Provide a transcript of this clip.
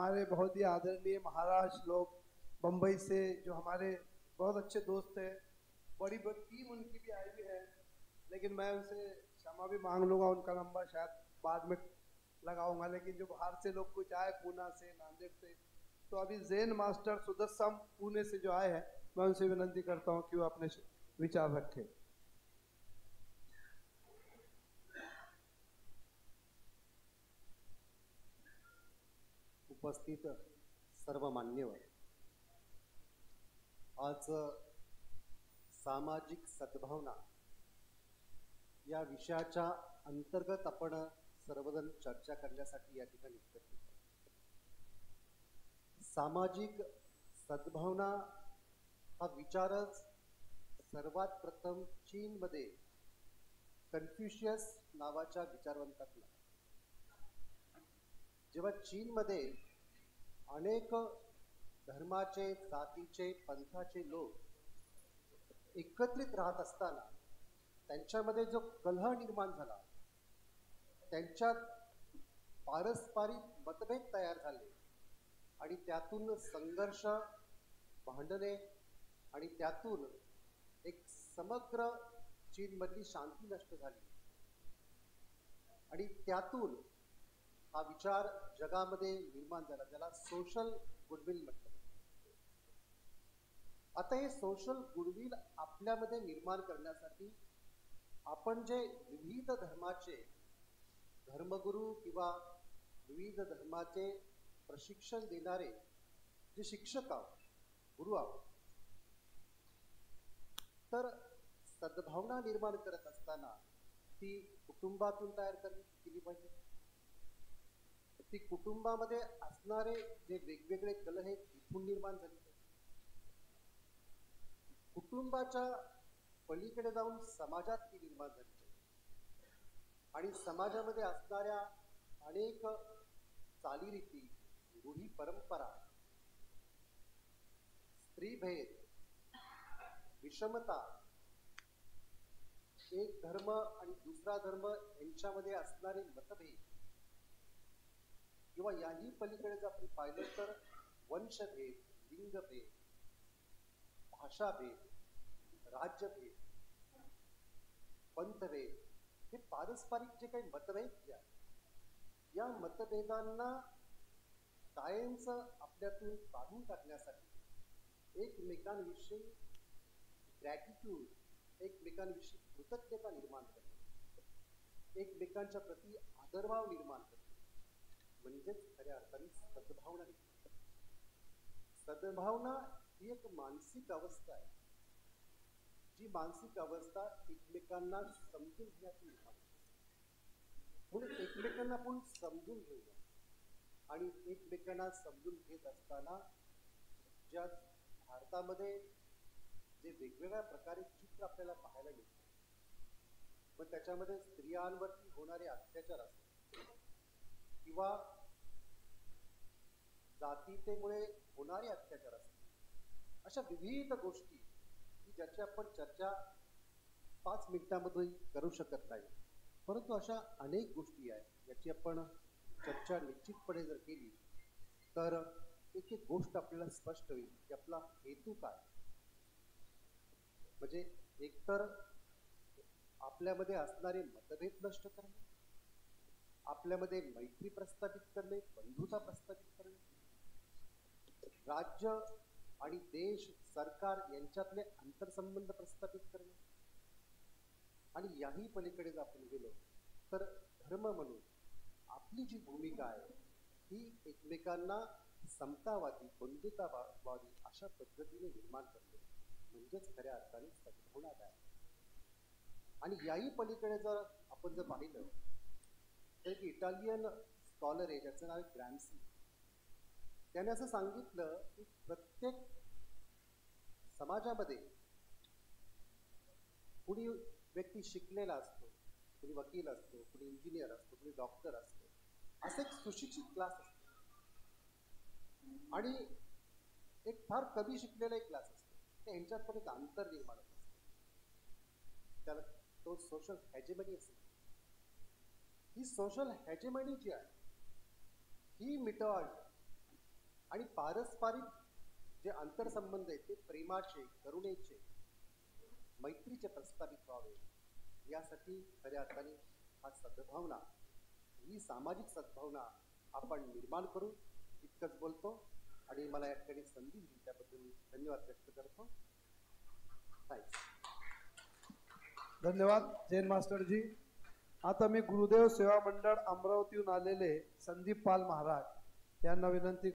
हमारे बहुत ही आदरणीय महाराज लोग बम्बई से जो हमारे बहुत अच्छे दोस्त हैं, बड़ी बड़ी टीम उनकी भी आई हुई है, लेकिन मैं उनसे क्षमा भी मांग लूँगा, उनका नंबर शायद बाद में लगाऊंगा। लेकिन जो बाहर से लोग कुछ आए, पूना से, नांदेड़ से, तो अभी जैन मास्टर सुदर्शम पुणे से जो आए हैं, मैं उनसे विनती करता हूँ कि वो अपने विचार रखें। उपस्थित सर्व मान्यवर, आज सामाजिक सद्भावना या विषयाच्या अंतर्गत आपण सर्वजण चर्चा करण्यासाठी या ठिकाणी एकत्रित आहोत। सामाजिक सद्भावना हा विचारच सर्वात प्रथम चीनमध्ये कन्फ्युशियस नावाच्या विचारवंतातला। जेव्हा चीनमध्ये अनेक धर्माचे, जातीचे, पंथाचे लोक एकत्रित राहत असताना त्यांच्यामध्ये जो कलह निर्माण झाला, त्यांच्यात पारस्परिक मतभेद तयार झाले आणि त्यातून संघर्ष, भांडणे आणि त्यातून एक समग्र चीनमधली शांती नष्ट झाली आणि त्यातून हा विचार जगामध्ये निर्माण झाला, ज्याला सोशल गुडविल म्हणतात। आता हे सोशल गुडविल आपल्यामध्ये निर्माण करण्यासाठी आपण जे विविध धर्माचे धर्मगुरू किंवा विविध धर्माचे प्रशिक्षण देणारे जे शिक्षक आहोत, गुरु आहोत, तर सद्भावना निर्माण करत असताना ती कुटुंबातून तयार केली पाहिजे। ती कुटुंबामध्ये असणारे जे वेगवेगळे कलह आहेत इथून निर्माण झाले पाहिजे। कुटुंबाच्या पलीकडे जाऊन समाजात ती निर्माण झाली पाहिजे आणि समाजामध्ये असणाऱ्या अनेक चालीरीती, रूढी, परंपरा, स्त्रीभेद, विषमता, एक धर्म आणि दुसरा धर्म यांच्यामध्ये असणारे मतभेद किंवा याही पलीकडे जर आपण पाहिलं तर वंशभेद, लिंगभेद, भाषाभेद, राज्यभेद, पंथभेद, हे पारस्परिक जे काही मतभेद जे आहेत, या मतभेदांना कायमच आपल्यातून काढून टाकण्यासाठी एकमेकांविषयी ग्रॅटिट्यूड, एकमेकांविषयी कृतज्ञता निर्माण करणे, एकमेकांच्या प्रती आदरभाव निर्माण करणे, म्हणजेच खऱ्या अर्थाने सद्भावना निर्माण करणे। सद्भावना ही एक मानसिक अवस्था आहे, जी मानसिक अवस्था एकमेकांना समजून घेण्याची निर्माण होते। म्हणून एकमेकांना आपण समजून घेऊया आणि एकमेकांना समजून घेत असताना ज्या भारतामध्ये जे वेगवेगळ्या प्रकारे चित्र आपल्याला पाहायला मिळते, मग त्याच्यामध्ये स्त्रियांवरती होणारे अत्याचार असतात किंवा जातीतेमुळे होणारे अत्याचार असतात, अशा विविध गोष्टी की ज्याची आपण चर्चा 5 मिनिटांमध्ये करू शकत नाही, परंतु अशा अनेक गोष्टी आहेत याची आपण चर्चा निश्चितपणे जर केली तर एक एक गोष्ट आपल्याला स्पष्ट होईल की आपला हेतू काय। म्हणजे एकतर आपल्यामध्ये असणारे मतभेद नष्ट करणे, आपल्यामध्ये मैत्री प्रस्थापित करणे, बंधुता प्रस्थापित करणे, राज्य आणि देश, सरकार यांच्यातले आंतरसंबंध प्रस्थापित करणे, आणि याही पलीकडे जर आपण गेलो तर धर्म म्हणून आपली जी भूमिका आहे ही एकमेकांना समतावादी, बंधुतावादी अशा पद्धतीने निर्माण करणे, म्हणजेच खऱ्या अर्थाने सद्भावना आहे। आणि याही पलीकडे जर आपण जर पाहिलं तर एक इटालियन स्कॉलर आहे, ज्याचं नाव आहे ग्रॅम्सी, त्याने असं सांगितलं की प्रत्येक समाजामध्ये कुणी व्यक्ती शिकलेला असतो, कुणी वकील असतो, कुणी इंजिनियर असतो, कुणी डॉक्टर असतो, असा एक सुशिक्षित क्लास असतो आणि एक फार कमी शिकलेला एक क्लास असतो। तर यांच्यात पण एक अंतर निर्माण होत असतं, त्याला तो सोशल हॅजेमनी असते। ही सोशल हॅजेमनी जी आहे ही मिटवावी आणि पारस्परिक जे आंतरसंबंध आहेत ते प्रेमाचे, करुणेचे, मैत्रीचे प्रस्थापित व्हावे, यासाठी खऱ्या अर्थाने हा सद्भावना, ही सामाजिक सद्भावना आपण निर्माण करू, इतकंच बोलतो आणि मला या ठिकाणी संधी दिली त्याबद्दल धन्यवाद व्यक्त करतो. थँक्स. धन्यवाद जैन मास्टर जी. आता मी गुरुदेव सेवा मंडळ अमरावतीहून आलेले संदीप पाल महाराज यांना विनंती